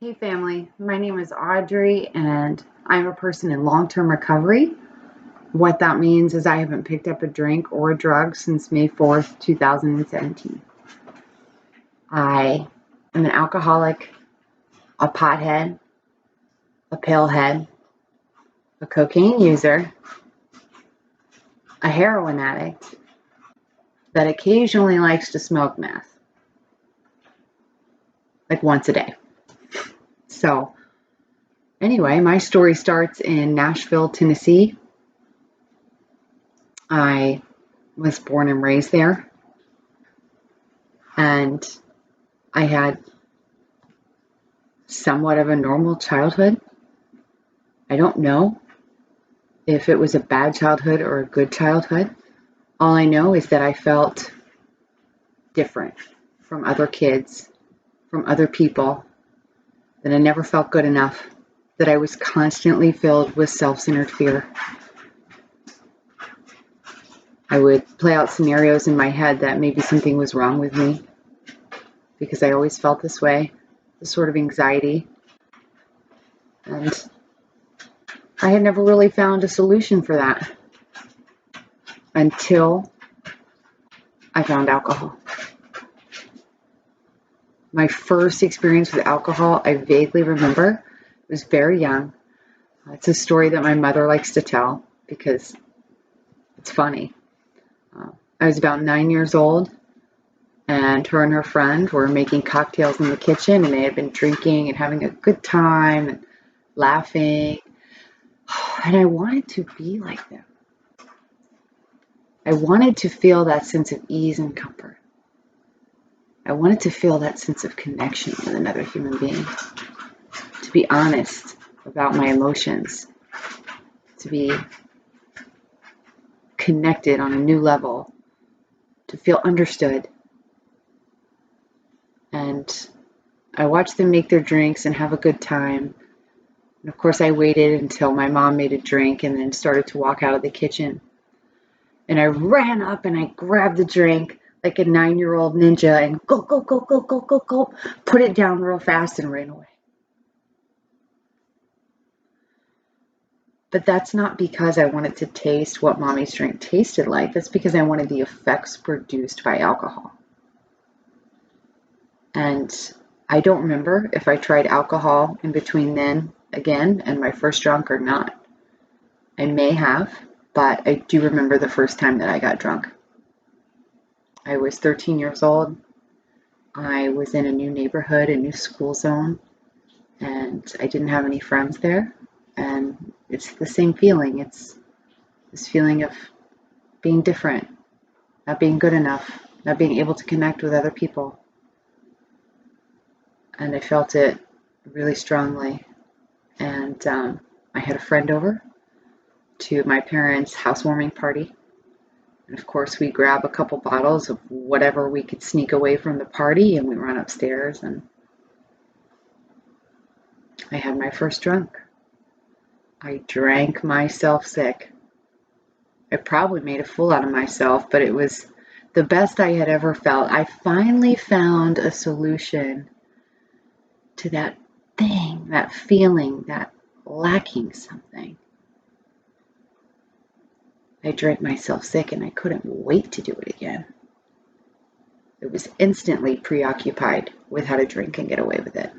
Hey family, my name is Audrey and I'm a person in long-term recovery. What that means is I haven't picked up a drink or a drug since May 4th, 2017. I am an alcoholic, a pothead, a pillhead, a cocaine user, a heroin addict that occasionally likes to smoke meth, like once a day. So anyway, my story starts in Nashville, Tennessee. I was born and raised there, and I had somewhat of a normal childhood. I don't know if it was a bad childhood or a good childhood. All I know is that I felt different from other kids, from other people, that I never felt good enough, that I was constantly filled with self-centered fear. I would play out scenarios in my head that maybe something was wrong with me because I always felt this way, this sort of anxiety. And I had never really found a solution for that until I found alcohol. My first experience with alcohol, I vaguely remember. I was very young. It's a story that my mother likes to tell because it's funny. I was about 9 years old, and her friend were making cocktails in the kitchen, and they had been drinking and having a good time and laughing. And I wanted to be like them. I wanted to feel that sense of ease and comfort. I wanted to feel that sense of connection with another human being, to be honest about my emotions, to be connected on a new level, to feel understood. And I watched them make their drinks and have a good time. And of course, I waited until my mom made a drink and then started to walk out of the kitchen. And I ran up and I grabbed the drink like a 9-year-old ninja and go, go, go, go, go, go, go, put it down real fast and ran away. But that's not because I wanted to taste what mommy's drink tasted like. That's because I wanted the effects produced by alcohol. And I don't remember if I tried alcohol in between then again and my first drunk or not. I may have, but I do remember the first time that I got drunk. I was 13 years old. I was in a new neighborhood, a new school zone, and I didn't have any friends there. And it's the same feeling. It's this feeling of being different, not being good enough, not being able to connect with other people. And I felt it really strongly. And I had a friend over to my parents' housewarming party. And of course, we grab a couple bottles of whatever we could sneak away from the party, and we run upstairs, and I had my first drunk. I drank myself sick. I probably made a fool out of myself, but it was the best I had ever felt. I finally found a solution to that thing, that feeling, that lacking something. I drank myself sick and I couldn't wait to do it again. I was instantly preoccupied with how to drink and get away with it.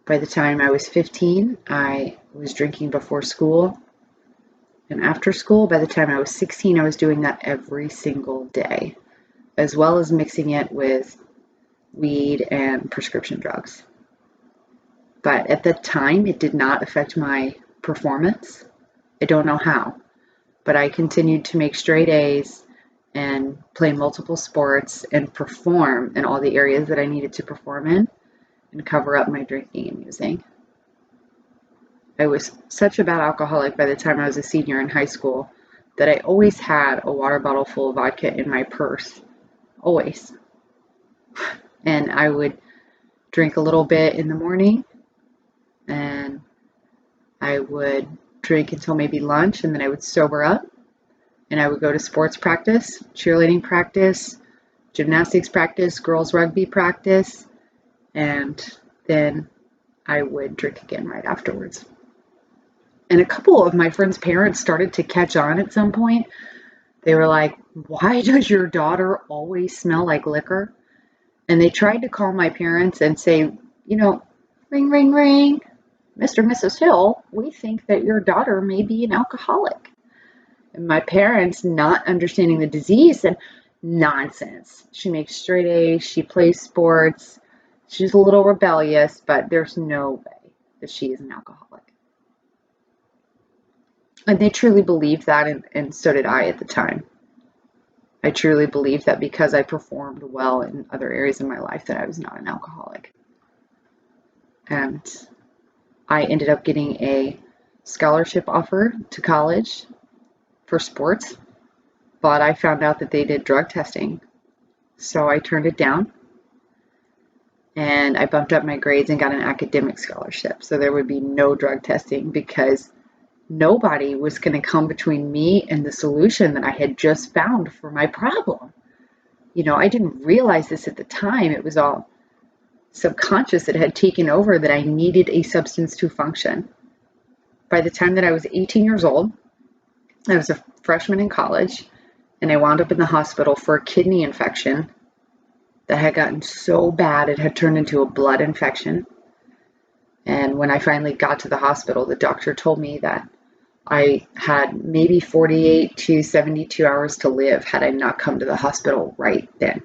By the time I was 15, I was drinking before school and after school. By the time I was 16, I was doing that every single day, as well as mixing it with weed and prescription drugs. But at the time, it did not affect my performance. I don't know how, but I continued to make straight A's and play multiple sports and perform in all the areas that I needed to perform in and cover up my drinking and using. I was such a bad alcoholic by the time I was a senior in high school that I always had a water bottle full of vodka in my purse, always. And I would drink a little bit in the morning, and I would drink until maybe lunch, and then I would sober up, and I would go to sports practice, cheerleading practice, gymnastics practice, girls rugby practice, and then I would drink again right afterwards. And a couple of my friends' parents started to catch on at some point. They were like, "Why does your daughter always smell like liquor?" And they tried to call my parents and say, ring, ring, ring, Mr. and Mrs. Hill, we think that your daughter may be an alcoholic. And my parents, not understanding the disease, said, "Nonsense. She makes straight A's. She plays sports. She's a little rebellious, but there's no way that she is an alcoholic." And they truly believed that, and so did I at the time. I truly believed that because I performed well in other areas of my life that I was not an alcoholic. And I ended up getting a scholarship offer to college for sports, but I found out that they did drug testing. So I turned it down, and I bumped up my grades and got an academic scholarship. So there would be no drug testing because nobody was going to come between me and the solution that I had just found for my problem. I didn't realize this at the time. It was all subconscious that had taken over, that I needed a substance to function. By the time that I was 18 years old, I was a freshman in college, and I wound up in the hospital for a kidney infection that had gotten so bad it had turned into a blood infection. And when I finally got to the hospital, the doctor told me that I had maybe 48 to 72 hours to live had I not come to the hospital right then.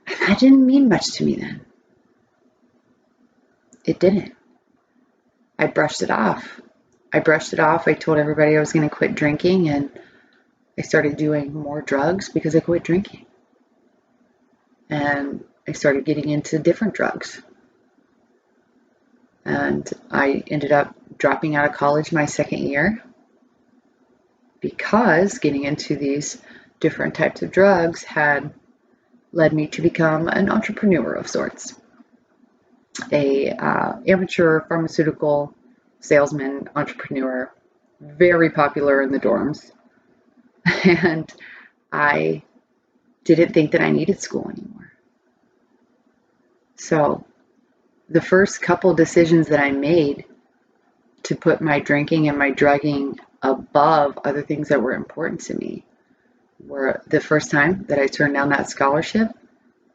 And that didn't mean much to me then. It didn't. I brushed it off. I told everybody I was going to quit drinking, and I started doing more drugs because I quit drinking. And I started getting into different drugs. And I ended up dropping out of college my second year because getting into these different types of drugs had led me to become an entrepreneur of sorts. A amateur pharmaceutical salesman entrepreneur, very popular in the dorms. And I didn't think that I needed school anymore. So the first couple decisions that I made to put my drinking and my drugging above other things that were important to me were the first time that I turned down that scholarship,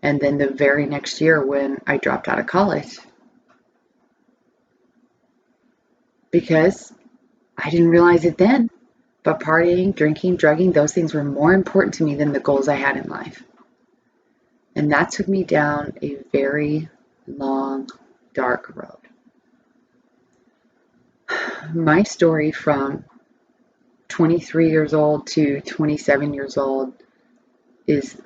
and then the very next year when I dropped out of college. Because I didn't realize it then, but partying, drinking, drugging, those things were more important to me than the goals I had in life. And that took me down a very long, dark road. My story from 23 years old to 27 years old is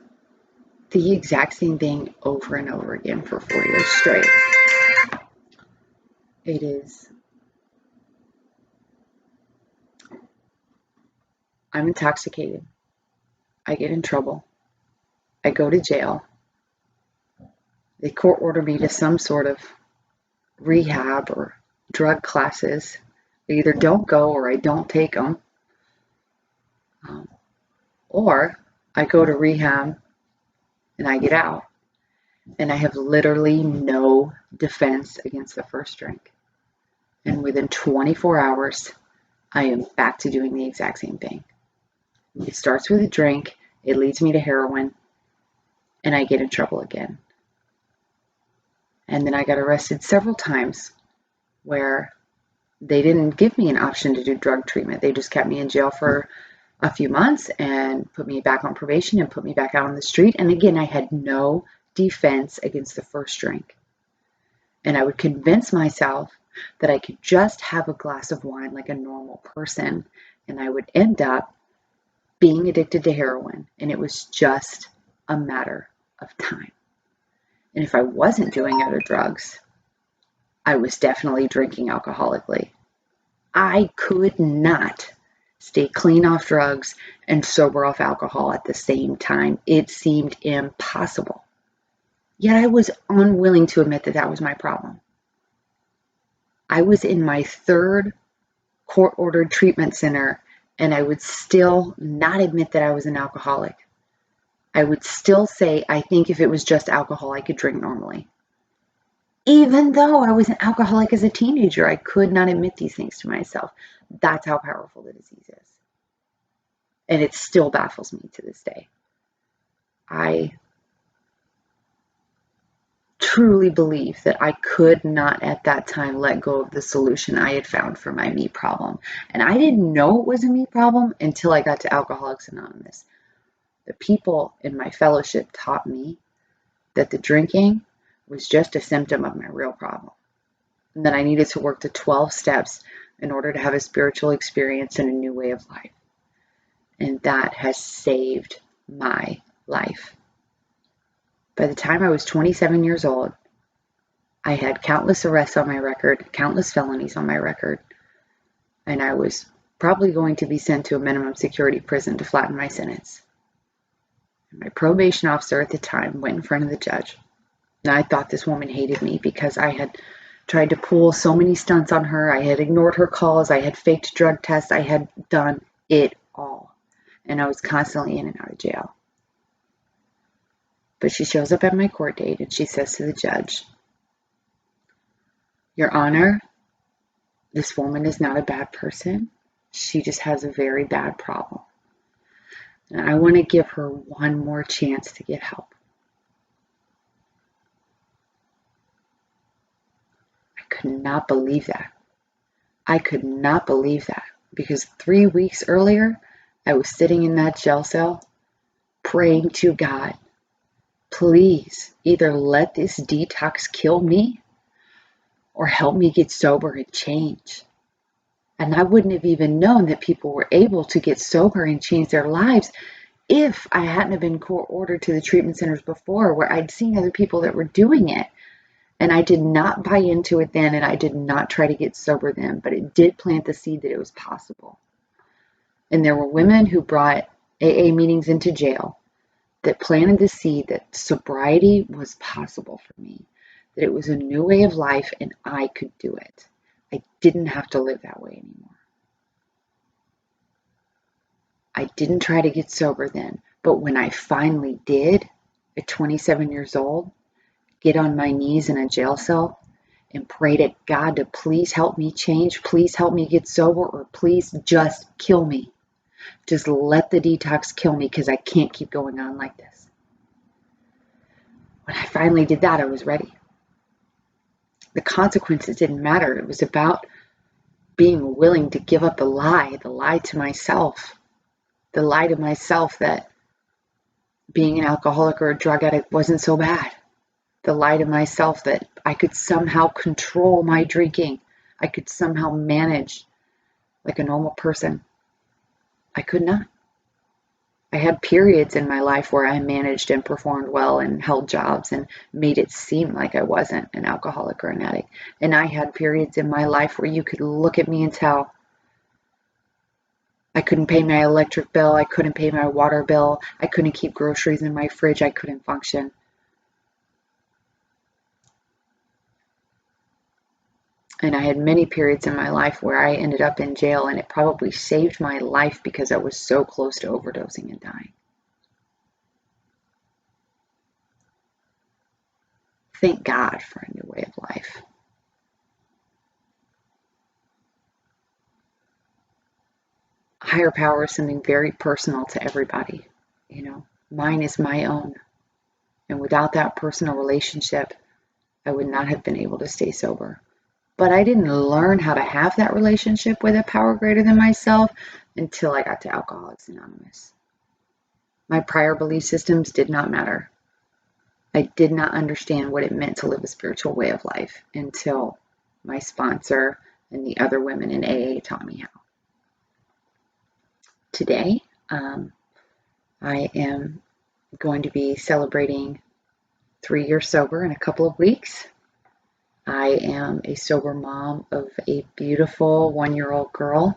the exact same thing over and over again for 4 years straight. It is. I'm intoxicated. I get in trouble. I go to jail. They court order me to some sort of rehab or drug classes. I either don't go or I don't take them. Or I go to rehab and I get out. And I have literally no defense against the first drink. And within 24 hours, I am back to doing the exact same thing. It starts with a drink, it leads me to heroin, and I get in trouble again. And then I got arrested several times where they didn't give me an option to do drug treatment. They just kept me in jail for a few months and put me back on probation and put me back out on the street. And again, I had no defense against the first drink. And I would convince myself that I could just have a glass of wine like a normal person, and I would end up being addicted to heroin, and it was just a matter of time. And if I wasn't doing other drugs, I was definitely drinking alcoholically. I could not stay clean off drugs and sober off alcohol at the same time. It seemed impossible. Yet I was unwilling to admit that that was my problem. I was in my third court-ordered treatment center, and I would still not admit that I was an alcoholic. I would still say, I think if it was just alcohol, I could drink normally. Even though I was an alcoholic as a teenager, I could not admit these things to myself. That's how powerful the disease is. And it still baffles me to this day. I truly believe that I could not at that time let go of the solution I had found for my me problem. And I didn't know it was a me problem until I got to Alcoholics Anonymous. The people in my fellowship taught me that the drinking was just a symptom of my real problem, and that I needed to work the 12 steps in order to have a spiritual experience and a new way of life. And that has saved my life. By the time I was 27 years old, I had countless arrests on my record, countless felonies on my record, and I was probably going to be sent to a minimum security prison to flatten my sentence. And my probation officer at the time went in front of the judge. And I thought this woman hated me because I had tried to pull so many stunts on her. I had ignored her calls. I had faked drug tests. I had done it all. And I was constantly in and out of jail. But she shows up at my court date and she says to the judge, "Your Honor, this woman is not a bad person. She just has a very bad problem. And I want to give her one more chance to get help." I could not believe that. I could not believe that, because 3 weeks earlier, I was sitting in that jail cell praying to God, please either let this detox kill me or help me get sober and change. And I wouldn't have even known that people were able to get sober and change their lives if I hadn't have been court ordered to the treatment centers before, where I'd seen other people that were doing it. And I did not buy into it then, and I did not try to get sober then, but it did plant the seed that it was possible. And there were women who brought AA meetings into jail that planted the seed that sobriety was possible for me, that it was a new way of life and I could do it. I didn't have to live that way anymore. I didn't try to get sober then, but when I finally did, at 27 years old, get on my knees in a jail cell and pray to God to please help me change, please help me get sober, or please just kill me. Just let the detox kill me, because I can't keep going on like this. When I finally did that, I was ready. The consequences didn't matter. It was about being willing to give up the lie to myself, the lie to myself that being an alcoholic or a drug addict wasn't so bad, the lie to myself that I could somehow control my drinking, I could somehow manage like a normal person. I could not. I had periods in my life where I managed and performed well and held jobs and made it seem like I wasn't an alcoholic or an addict. And I had periods in my life where you could look at me and tell I couldn't pay my electric bill, I couldn't pay my water bill, I couldn't keep groceries in my fridge, I couldn't function. And I had many periods in my life where I ended up in jail, and it probably saved my life because I was so close to overdosing and dying. Thank God for a new way of life. Higher power is something very personal to everybody. Mine is my own. And without that personal relationship, I would not have been able to stay sober. But I didn't learn how to have that relationship with a power greater than myself until I got to Alcoholics Anonymous. My prior belief systems did not matter. I did not understand what it meant to live a spiritual way of life until my sponsor and the other women in AA taught me how. Today, I am going to be celebrating 3 years sober in a couple of weeks. I am a sober mom of a beautiful 1-year-old girl.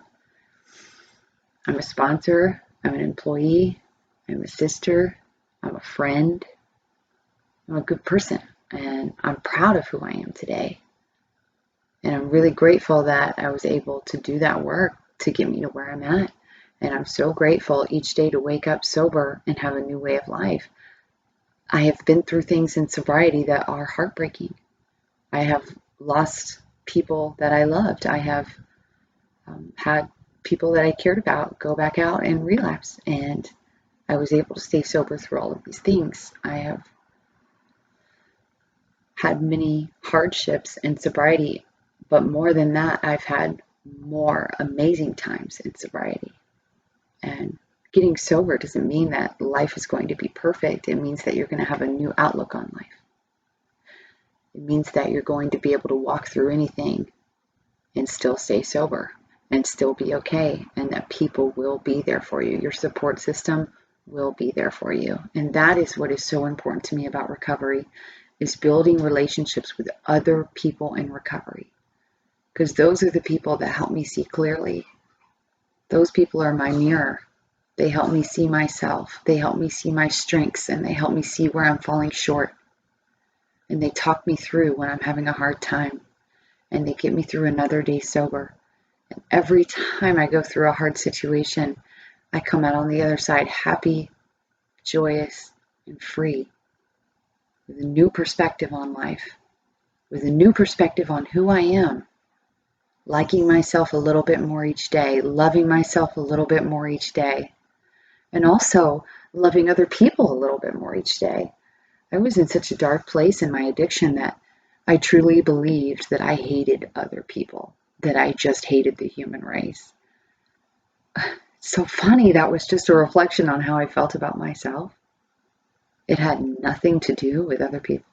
I'm a sponsor, I'm an employee, I'm a sister, I'm a friend, I'm a good person, and I'm proud of who I am today. And I'm really grateful that I was able to do that work to get me to where I'm at. And I'm so grateful each day to wake up sober and have a new way of life. I have been through things in sobriety that are heartbreaking. I have lost people that I loved. I have had people that I cared about go back out and relapse. And I was able to stay sober through all of these things. I have had many hardships in sobriety, but more than that, I've had more amazing times in sobriety. And getting sober doesn't mean that life is going to be perfect. It means that you're going to have a new outlook on life. It means that you're going to be able to walk through anything and still stay sober and still be okay, and that people will be there for you. Your support system will be there for you. And that is what is so important to me about recovery, is building relationships with other people in recovery. Because those are the people that help me see clearly. Those people are my mirror. They help me see myself. They help me see my strengths, and they help me see where I'm falling short. And they talk me through when I'm having a hard time. And they get me through another day sober. And every time I go through a hard situation, I come out on the other side happy, joyous, and free, with a new perspective on life, with a new perspective on who I am, liking myself a little bit more each day, loving myself a little bit more each day, and also loving other people a little bit more each day. I was in such a dark place in my addiction that I truly believed that I hated other people, that I just hated the human race. It's so funny, that was just a reflection on how I felt about myself. It had nothing to do with other people.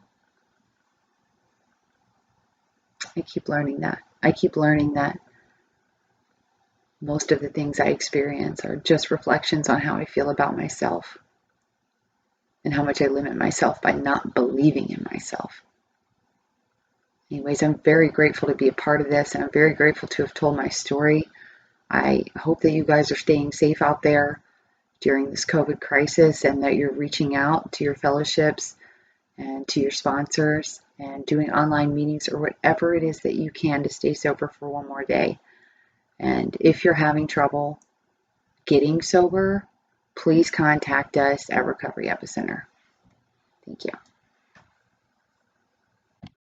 I keep learning that. I keep learning that most of the things I experience are just reflections on how I feel about myself and how much I limit myself by not believing in myself. Anyways, I'm very grateful to be a part of this, and I'm very grateful to have told my story. I hope that you guys are staying safe out there during this COVID crisis, and that you're reaching out to your fellowships and to your sponsors and doing online meetings or whatever it is that you can to stay sober for one more day. And if you're having trouble getting sober, please contact us at Recovery Epicenter. Thank you.